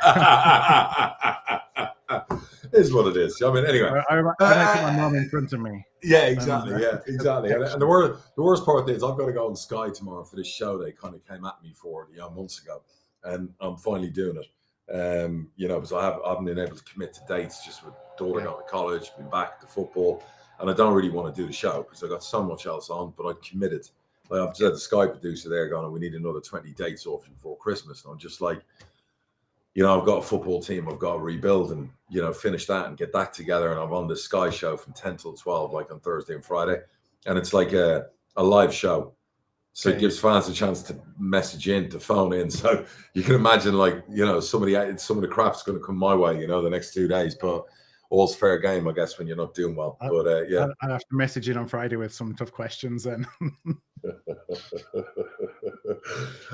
Speaker 2: It is what it is. I mean, anyway.
Speaker 1: I might put my mom in front of me.
Speaker 2: Yeah, exactly. Yeah, exactly. And the worst part is I've got to go on Sky tomorrow for this show they kind of came at me for months ago, and I'm finally doing it. Because I haven't been able to commit to dates, just with daughter going to college, been back to football, and I don't really want to do the show because I got so much else on. But I committed. Like, I've said, the Sky producer there going, we need another 20 dates off before Christmas, and I'm just like, I've got a football team I've got to rebuild and, finish that and get that together. And I'm on the Sky show from 10 till 12, like on Thursday and Friday. And it's like a live show. So it gives fans a chance to message in, to phone in. So you can imagine, like, some of the crap's going to come my way, the next 2 days. But all's fair game, I guess, when you're not doing well. But
Speaker 1: I'll have to message in on Friday with some tough questions then.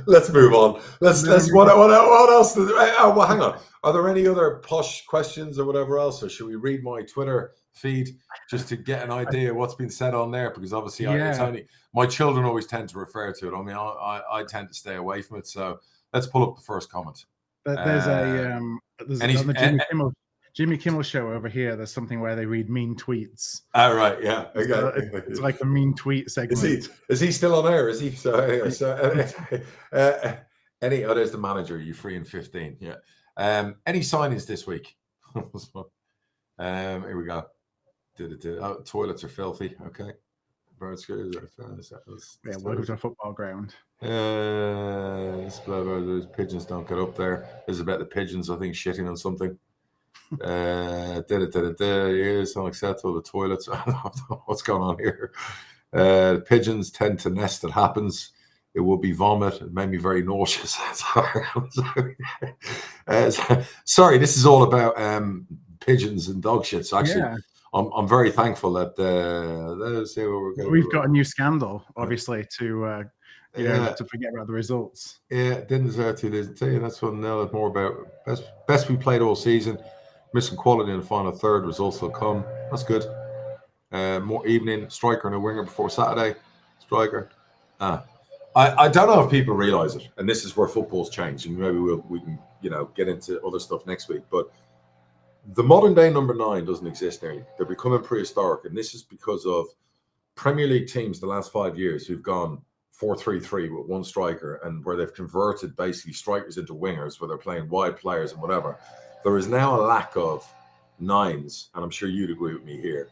Speaker 2: Let's move on. Let's what else? Well, hang on. Are there any other posh questions or whatever else, or should we read my Twitter feed just to get an idea of what's been said on there? Because obviously, it's only my children always tend to refer to it. I mean, I tend to stay away from it. So let's pull up the first comment.
Speaker 1: There's on the Jimmy Kimmel show over here. There's something where they read mean tweets.
Speaker 2: Oh, right, yeah. Okay.
Speaker 1: It's like the mean tweet segment.
Speaker 2: Is he still on air? Is he? So anyway, there's the manager. You free in 15. Yeah. Any signings this week? Here we go. Toilets are filthy. Okay. Bird screws.
Speaker 1: Welcome to a football ground.
Speaker 2: Pigeons don't get up there. This is about the pigeons, I think, shitting on something. It's unacceptable. The toilets. I don't know what's going on here. Pigeons tend to nest. It happens. It will be vomit. It made me very nauseous. Sorry, this is all about pigeons and dog shit. So actually, I'm very thankful that let's see where we're going.
Speaker 1: We've got a new scandal, obviously, to forget about the results.
Speaker 2: Yeah, didn't deserve to. That's what now more about. Best we played all season. Missing quality in the final third. Results will come. That's good. More evening. Striker and a winger before Saturday. Striker. I don't know if people realise it, and this is where football's changed, and maybe we can get into other stuff next week. But the modern day number 9 doesn't exist nearly. They're becoming prehistoric, and this is because of Premier League teams the last 5 years who've gone 4-3-3 with one striker, and where they've converted basically strikers into wingers, where they're playing wide players and whatever. There is now a lack of 9s, and I'm sure you'd agree with me here,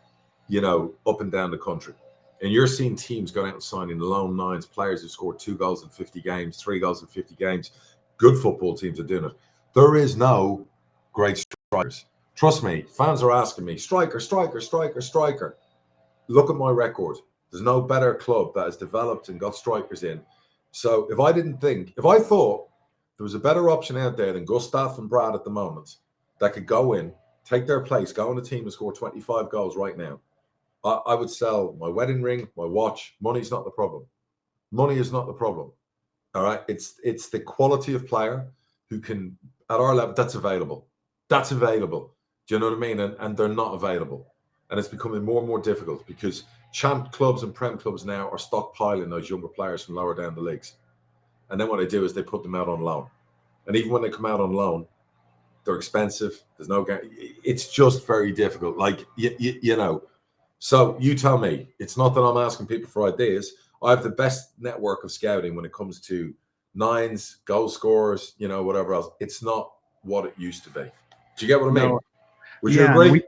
Speaker 2: up and down the country. And you're seeing teams going out and signing lone 9s, players who scored 2 goals in 50 games, 3 goals in 50 games. Good football teams are doing it. There is no great strikers. Trust me, fans are asking me, striker. Look at my record. There's no better club that has developed and got strikers in. So if I thought there was a better option out there than Gustav and Brad at the moment that could go in, take their place, go on a team and score 25 goals right now, I would sell my wedding ring, my watch. Money's not the problem. Money is not the problem. All right. It's the quality of player who can, at our level, that's available. That's available. Do you know what I mean? And they're not available. And it's becoming more and more difficult because champ clubs and prem clubs now are stockpiling those younger players from lower down the leagues. And then what they do is they put them out on loan. And even when they come out on loan, they're expensive. There's no guarantee. It's just very difficult. Like, So you tell me. It's not that I'm asking people for ideas. I have the best network of scouting when it comes to 9s, goal scorers, whatever else. It's not what it used to be. Do you get what I mean? Would you agree?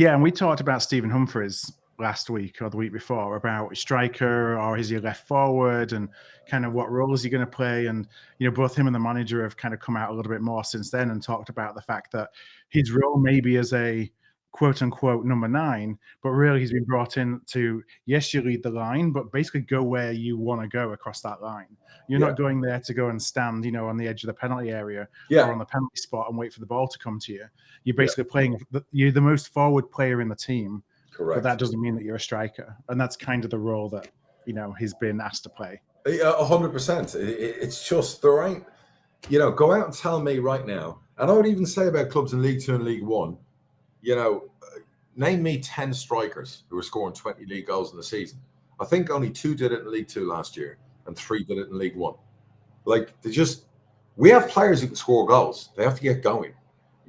Speaker 1: And we talked about Stephen Humphries last week or the week before about striker, or is he left forward, and kind of what role is he going to play. And both him and the manager have kind of come out a little bit more since then and talked about the fact that his role maybe as a quote unquote number 9, but really he's been brought in to, yes, you lead the line, but basically go where you want to go across that line. You're not going there to go and stand, on the edge of the penalty area or on the penalty spot and wait for the ball to come to you. You're basically you're the most forward player in the team. Correct. But that doesn't mean that you're a striker. And that's kind of the role that, he's been asked to play.
Speaker 2: 100%. It's just, there ain't, go out and tell me right now, and I would even say about clubs in League 2 and League 1, name me 10 strikers who were scoring 20 league goals in the season. I think only 2 did it in League 2 last year and 3 did it in League 1. Like, we have players who can score goals. They have to get going.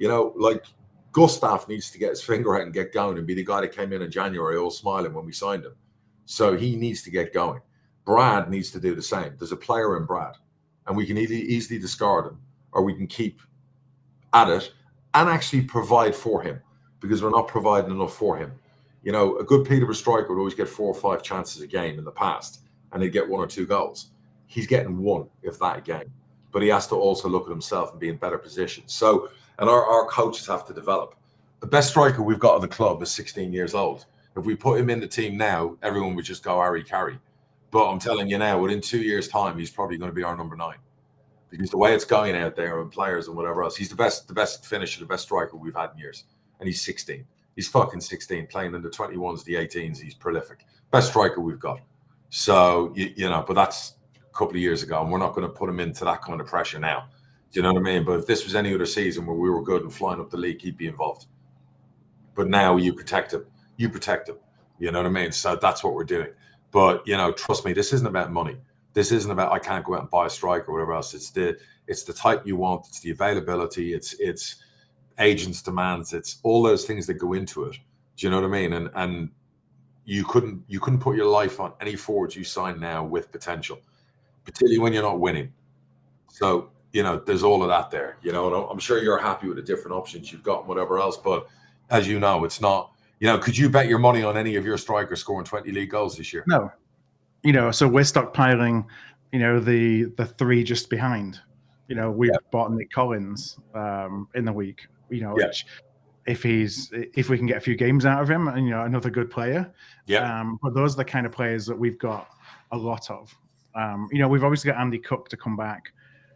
Speaker 2: Like Gustav needs to get his finger out and get going and be the guy that came in January all smiling when we signed him. So he needs to get going. Brad needs to do the same. There's a player in Brad, and we can easily discard him, or we can keep at it and actually provide for him, because we're not providing enough for him. A good Peterborough striker would always get 4 or 5 chances a game in the past, and he'd get 1 or 2 goals. He's getting 1, if that, a game. but he has to also look at himself and be in better position. So, and our coaches have to develop. The best striker we've got in the club is 16 years old. If we put him in the team now, everyone would just go Harry Carey. But I'm telling you now, within 2 years' time, he's probably going to be our number 9. Because the way it's going out there and players and whatever else, he's the best finisher, the best striker we've had in years. And he's 16. He's fucking 16, playing in the 21s, the 18s. He's prolific. Best striker we've got. So, but that's a couple of years ago, and we're not going to put him into that kind of pressure now. Do you know what I mean? But if this was any other season where we were good and flying up the league, he'd be involved. But now you protect him. You protect him. You know what I mean? So that's what we're doing. But, trust me, this isn't about money. This isn't about I can't go out and buy a striker or whatever else. It's the type you want. It's the availability. It's agents' demands. It's all those things that go into it. Do you know what I mean? And you couldn't put your life on any forwards you sign now with potential, particularly when you're not winning. So, there's all of that there. And I'm sure you're happy with the different options you've got and whatever else. But as you know, it's not, could you bet your money on any of your strikers scoring 20 league goals this year?
Speaker 1: No. So we're stockpiling, the 3 just behind. We've bought Nick Collins in the week, which if we can get a few games out of him, and another good player. But those are the kind of players that we've got a lot of. We've obviously got Andy Cook to come back.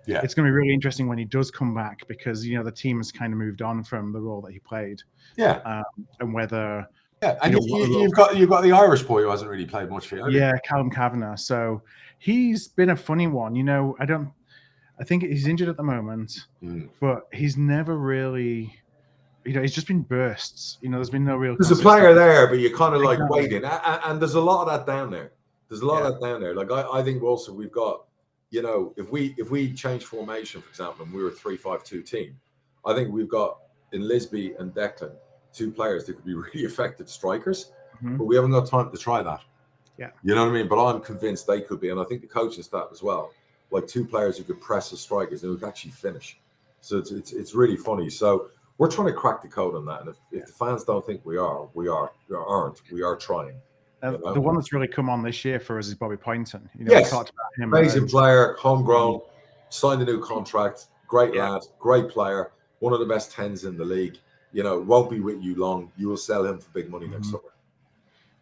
Speaker 1: Yeah, it's going to be really interesting when he does come back because the team has kind of moved on from the role that he played.
Speaker 2: Yeah,
Speaker 1: and whether.
Speaker 2: Yeah, and you've got the Irish boy who hasn't really played much for you.
Speaker 1: Yeah, Callum Kavanagh. So he's been a funny one. I think he's injured at the moment, but he's never really. He's just been bursts. There's been no real.
Speaker 2: There's a player there, but you're kind of like waiting, and there's a lot of that down there. Like I think also we've got, if we change formation, for example, and we were a 3-5-2 team, I think we've got in Lisby and Declan 2 players that could be really effective strikers, but we haven't got time to try that.
Speaker 1: Yeah,
Speaker 2: you know what I mean. But I'm convinced they could be, and I think the coaches that as well. Like 2 players who could press as strikers and who could actually finish. So it's really funny. So we're trying to crack the code on that. And if the fans don't think we are trying.
Speaker 1: The one that's really come on this year for us is Bobby Poynton.
Speaker 2: Yes,
Speaker 1: we talked about him.
Speaker 2: Amazing player, homegrown, signed a new contract. Great lad, great player. One of the best 10s in the league. Won't be with you long. You will sell him for big money next summer.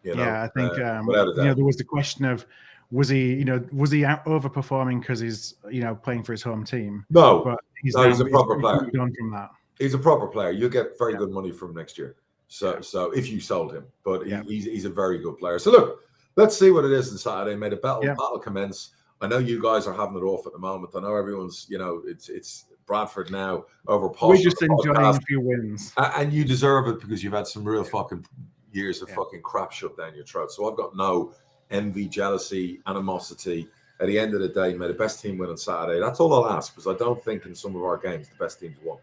Speaker 1: I think there was the question of was he out overperforming because he's playing for his home team?
Speaker 2: No,
Speaker 1: but
Speaker 2: he's a proper player.
Speaker 1: On from that.
Speaker 2: He's a proper player. You'll get very good money from him next year. So if you sold him, but he's a very good player. So look, let's see what it is on Saturday. May the battle commence. I know you guys are having it off at the moment. I know everyone's it's Bradford now over posh.
Speaker 1: We're just enjoying a few wins,
Speaker 2: and you deserve it because you've had some real fucking years of fucking crap shoved down your throat. So I've got no envy, jealousy, animosity. At the end of the day, may the best team win on Saturday. That's all I'll ask, because I don't think in some of our games the best teams won.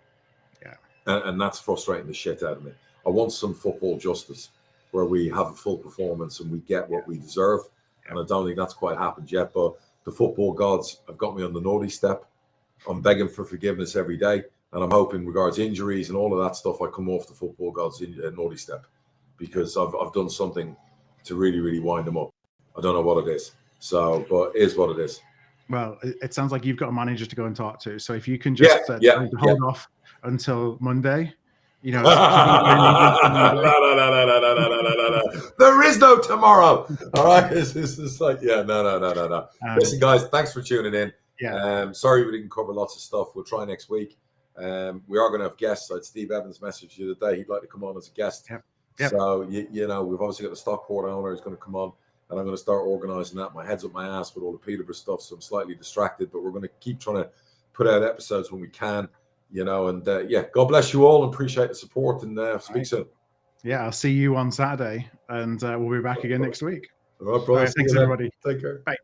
Speaker 1: Yeah,
Speaker 2: and that's frustrating the shit out of me. I want some football justice where we have a full performance and we get what we deserve. And I don't think that's quite happened yet. But the football gods have got me on the naughty step. I'm begging for forgiveness every day, and I'm hoping, regards injuries and all of that stuff, I come off the football gods in a naughty step, because I've done something to really, really wind them up. I don't know what it is. So, but it is what it is.
Speaker 1: Well, it sounds like you've got a manager to go and talk to. So if you can just hold off until Monday,
Speaker 2: No. There is no tomorrow. All right. It's like, no. Listen, guys, thanks for tuning in.
Speaker 1: Yeah.
Speaker 2: Sorry we didn't cover lots of stuff. We'll try next week. We are going to have guests. Like Steve Evans messaged you today. He'd like to come on as a guest.
Speaker 1: Yep.
Speaker 2: So, we've obviously got the Stockport owner who's going to come on. And I'm going to start organising that. My head's up my ass with all the Peterborough stuff, so I'm slightly distracted. But we're going to keep trying to put out episodes when we can, And God bless you all, and appreciate the support. And speak soon.
Speaker 1: Yeah, I'll see you on Saturday, and we'll be back again next week.
Speaker 2: All right, brother.
Speaker 1: Thanks, everybody.
Speaker 2: Take care.
Speaker 1: Bye.